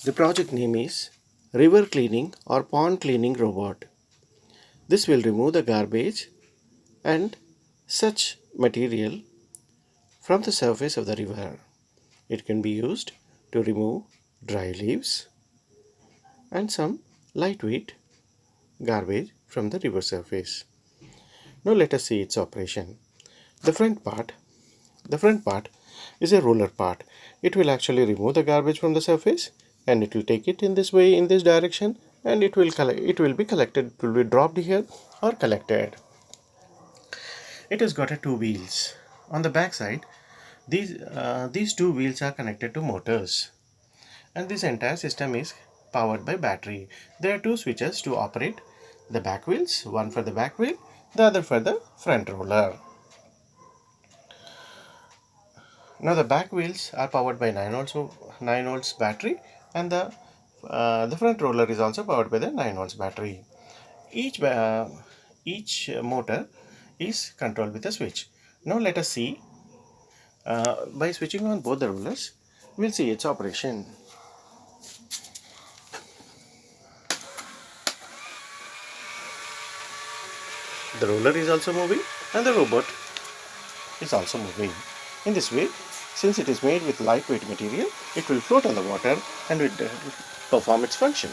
The project name is River Cleaning or Pond Cleaning Robot. This will remove the garbage and such material from the surface of the river. It can be used to remove dry leaves and some lightweight garbage from the river surface. Now let us see its operation. The front part The front part is a roller part. It will actually remove the garbage from the surface and it will take it in this way, in this direction, and it will be collected, it will be dropped here or collected. It has got two wheels. On the back side, these two wheels are connected to motors, and this entire system is powered by battery. There are two switches to operate the back wheels, one for the back wheel, the other for the front roller. Now the back wheels are powered by 9 volts battery, and the front roller is also powered by the 9 volts battery. Each motor is controlled with a switch. Now let us see, by switching on both the rollers, we'll see its operation. The roller is also moving and the robot is also moving. In this way, since it is made with lightweight material, it will float on the water and will perform its function.